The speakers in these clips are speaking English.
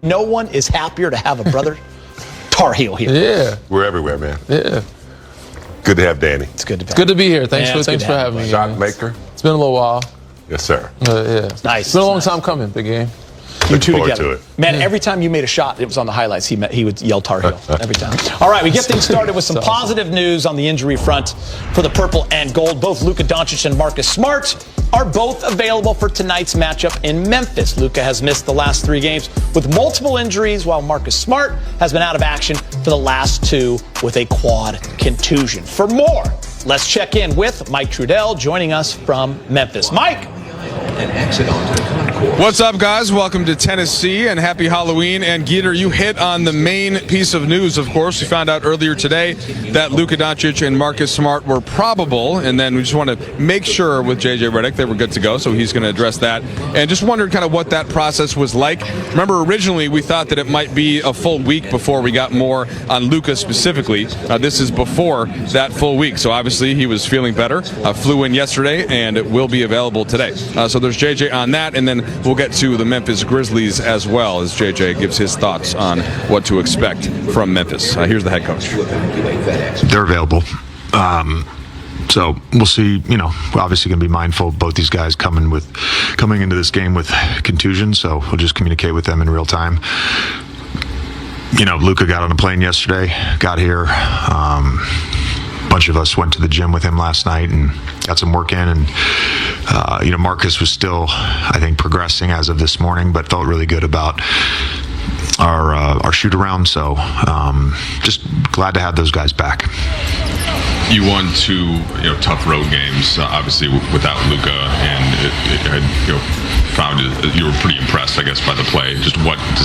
No one is happier to have a brother Tar Heel here. Yeah. We're everywhere, man. Yeah. Good to have Danny. It's good to be, good to be here. Thanks for having me. Shot maker. It's been a little while. Yes, sir. Yeah. It's nice. It's been a long time coming, big game. You two together. To it. Man, every time you made a shot, it was on the highlights. He would yell Tar Heel every time. All right, we get things started with some positive news on the injury front for the purple and gold. Both Luka Doncic and Marcus Smart are both available for tonight's matchup in Memphis. Luka has missed the last 3 games with multiple injuries, while Marcus Smart has been out of action for the last 2 with a quad contusion. For more, let's check in with Mike Trudell joining us from Memphis. Mike. And exit onto the concourse. What's up, guys? Welcome to Tennessee and happy Halloween. And Geeter, you hit on the main piece of news, of course. We found out earlier today that Luka Doncic and Marcus Smart were probable, and then we just want to make sure with JJ Redick they were good to go, so he's going to address that. And just wondered kind of what that process was like. Remember, originally we thought that it might be a full week before we got more on Luka specifically. This is before that full week, so obviously he was feeling better. Flew in yesterday, and it will be available today. So there's JJ on that, and then we'll get to the Memphis Grizzlies as well as JJ gives his thoughts on what to expect from Memphis. Here's the head coach. They're available. So we'll see. You know, we're obviously going to be mindful of both these guys coming into this game with contusions, so we'll just communicate with them in real time. You know, Luka got on a plane yesterday, got here. A bunch of us went to the gym with him last night and got some work in, and you know, Marcus was still, I think, progressing as of this morning, but felt really good about our shoot around. So just glad to have those guys back. You won 2 tough road games, obviously without Luka, and found you were pretty impressed, I guess, by the play. Just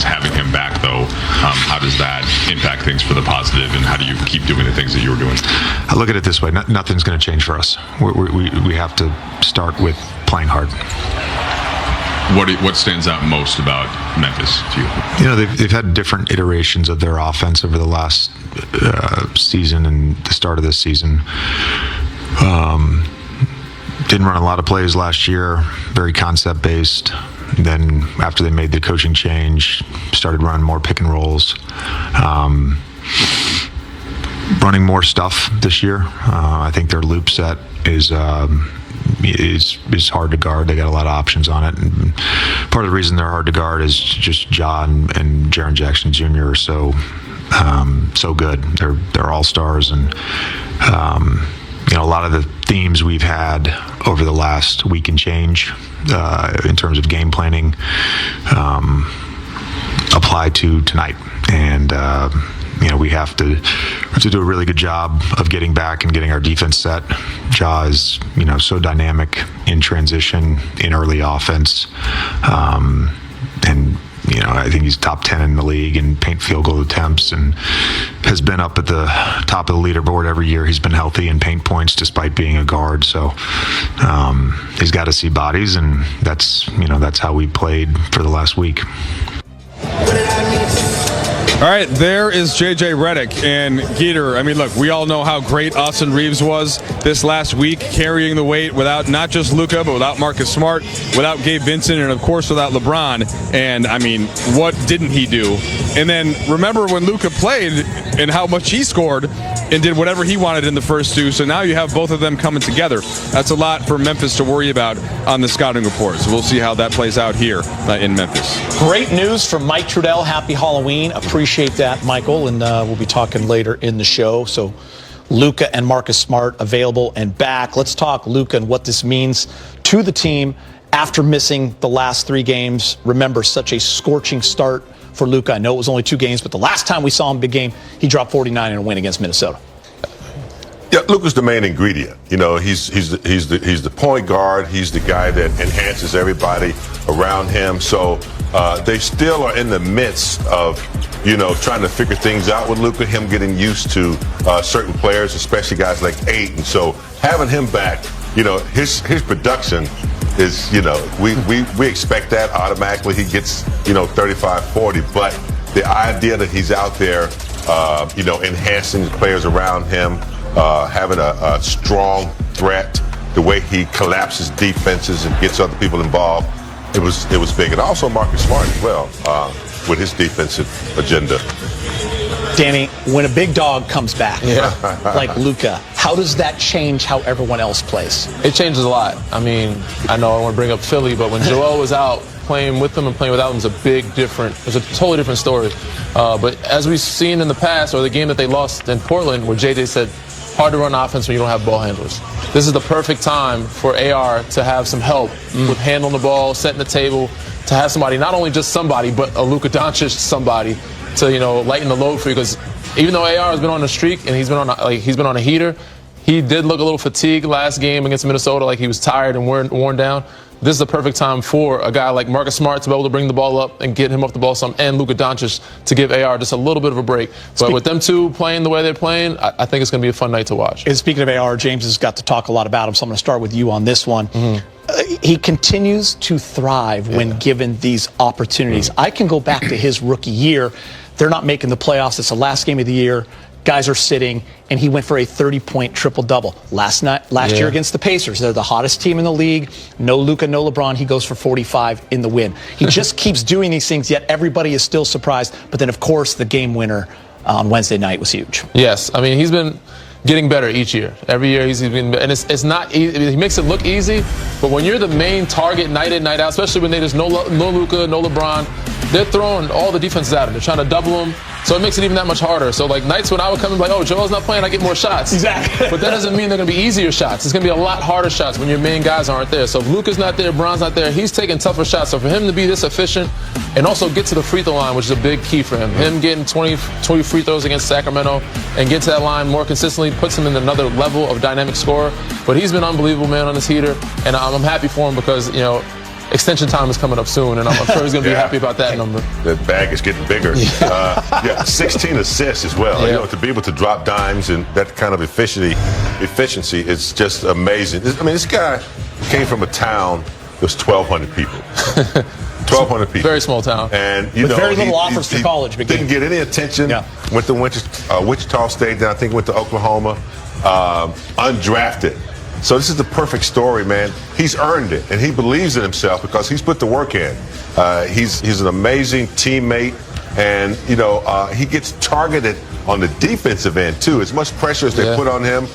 having him back, though, how does that impact things for the positive, and how do you keep doing the things that you were doing? I look at it this way: nothing's going to change for us. We have to start with playing hard. What stands out most about Memphis to you? You know, they've had different iterations of their offense over the last season and the start of this season. Didn't run a lot of plays last year, very concept-based. Then after they made the coaching change, started running more pick and rolls. Running more stuff this year. I think their loop set is hard to guard. They got a lot of options on it, and part of the reason they're hard to guard is just John and Jaren Jackson Jr. are so good. They're all stars, and you know, a lot of the themes we've had over the last week and change in terms of game planning apply to tonight, and you know, we have to do a really good job of getting back and getting our defense set. Ja is, you know, so dynamic in transition, in early offense, and you know, I think he's top 10 in the league in paint field goal attempts, and has been up at the top of the leaderboard every year he's been healthy in paint points despite being a guard. So he's got to see bodies, and that's how we played for the last week. All right, there is JJ Redick. And Geeter, I mean, look, we all know how great Austin Reeves was this last week, carrying the weight without not just Luka, but without Marcus Smart, without Gabe Vincent, and of course without LeBron. And I mean, what didn't he do? And then remember when Luka played and how much he scored and did whatever he wanted in the first 2. So now you have both of them coming together. That's a lot for Memphis to worry about on the scouting report. So we'll see how that plays out here in Memphis. Great news from Mike Trudell. Happy Halloween. Appreciate that, Michael. And we'll be talking later in the show. So Luka and Marcus Smart available and back. Let's talk Luka and what this means to the team after missing the last 3 games. Remember, such a scorching start for Luka. I know it was only 2 games, but the last time we saw him big game, he dropped 49 in a win against Minnesota. Yeah, Luka's the main ingredient. You know, he's the point guard. He's the guy that enhances everybody around him. So they still are in the midst of, you know, trying to figure things out with Luka. Him getting used to certain players, especially guys like Ayton. So having him back, you know, his production is, you know, we expect that automatically. He gets, you know, 35, 40. But the idea that he's out there, you know, enhancing the players around him. Having a strong threat, the way he collapses defenses and gets other people involved, it was big. And also Marcus Smart as well. with his defensive agenda. Danny, when a big dog comes back, like Luka, how does that change how everyone else plays? It changes a lot. I mean, I know I want to bring up Philly, but when Joel was out, playing with them and playing without them is it's a totally different story. But as we've seen in the past, or the game that they lost in Portland, where JJ said, hard to run offense when you don't have ball handlers. This is the perfect time for AR to have some help with handling the ball, setting the table, to have somebody, not only just somebody, but a Luka Doncic somebody to, lighten the load for you. Because even though AR has been on a streak and he's been on a heater, he did look a little fatigued last game against Minnesota, like he was tired and worn down. This is the perfect time for a guy like Marcus Smart to be able to bring the ball up and get him off the ball some, and Luka Doncic to give AR just a little bit of a break. But with them two playing the way they're playing, I think it's going to be a fun night to watch. And speaking of AR, James has got to talk a lot about him, so I'm going to start with you on this one. He continues to thrive when given these opportunities. I can go back to his rookie year. They're not making the playoffs. It's the last game of the year. Guys are sitting, and he went for a 30-point triple-double. Last year against the Pacers, they're the hottest team in the league. No Luka, no LeBron. He goes for 45 in the win. He just keeps doing these things, yet everybody is still surprised. But then, of course, the game winner on Wednesday night was huge. Yes, I mean, he's been getting better each year. Every year he's been, and it's not easy. He makes it look easy, but when you're the main target night in, night out, especially when there's no Luka, no LeBron, they're throwing all the defenses at him. They're trying to double him, so it makes it even that much harder. So like nights when I would come and be like, oh, Joel's not playing, I get more shots. Exactly. But that doesn't mean they're going to be easier shots. It's going to be a lot harder shots when your main guys aren't there. So if Luka's not there, Bron's not there, he's taking tougher shots. So for him to be this efficient and also get to the free throw line, which is a big key for him, him getting 20 free throws against Sacramento and get to that line more consistently puts him in another level of dynamic scorer. But he's been unbelievable, man, on this heater, and I'm happy for him because, extension time is coming up soon, and I'm sure he's going to be happy about that number. The bag is getting bigger. 16 assists as well. To be able to drop dimes and that kind of efficiency is just amazing. I mean, this guy came from a town that was 1,200 people. 1,200 people. Very small town. And, with very little offers for college. Didn't get any attention. Went to Wichita State, then I think went to Oklahoma. Undrafted. So this is the perfect story, man. He's earned it, and he believes in himself because he's put the work in. He's an amazing teammate, and he gets targeted on the defensive end too. As much pressure as they put on him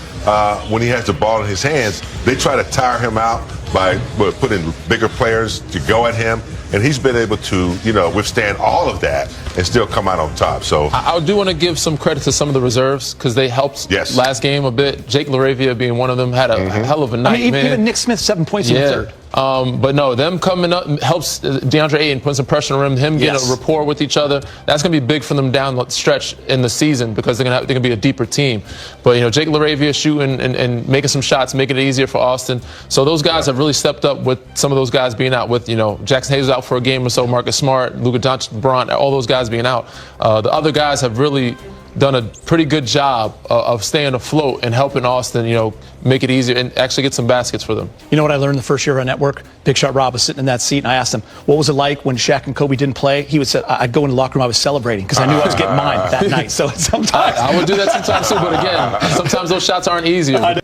when he has the ball in his hands, they try to tire him out by putting bigger players to go at him. And he's been able to, withstand all of that and still come out on top. So I do want to give some credit to some of the reserves because they helped last game a bit. Jake LaRavia being one of them had a hell of a night, man. Even Nick Smith, 7 points in the third. But no, them coming up helps DeAndre Ayton put some pressure on him getting a rapport with each other. That's going to be big for them down the stretch in the season because they're going to be a deeper team. But, Jake LaRavia shooting and making some shots, making it easier for Austin. So those guys have really stepped up with some of those guys being out with, Jackson Hayes out for a game or so, Marcus Smart, Luka Doncic, Bron, all those guys being out. The other guys have really done a pretty good job of staying afloat and helping Austin, make it easier and actually get some baskets for them. You know what I learned the first year on network? Big Shot Rob was sitting in that seat, and I asked him, what was it like when Shaq and Kobe didn't play? He would say, I'd go in the locker room, I was celebrating because I knew I was getting mine that night. So sometimes I would do that sometimes too, but again, sometimes those shots aren't easier.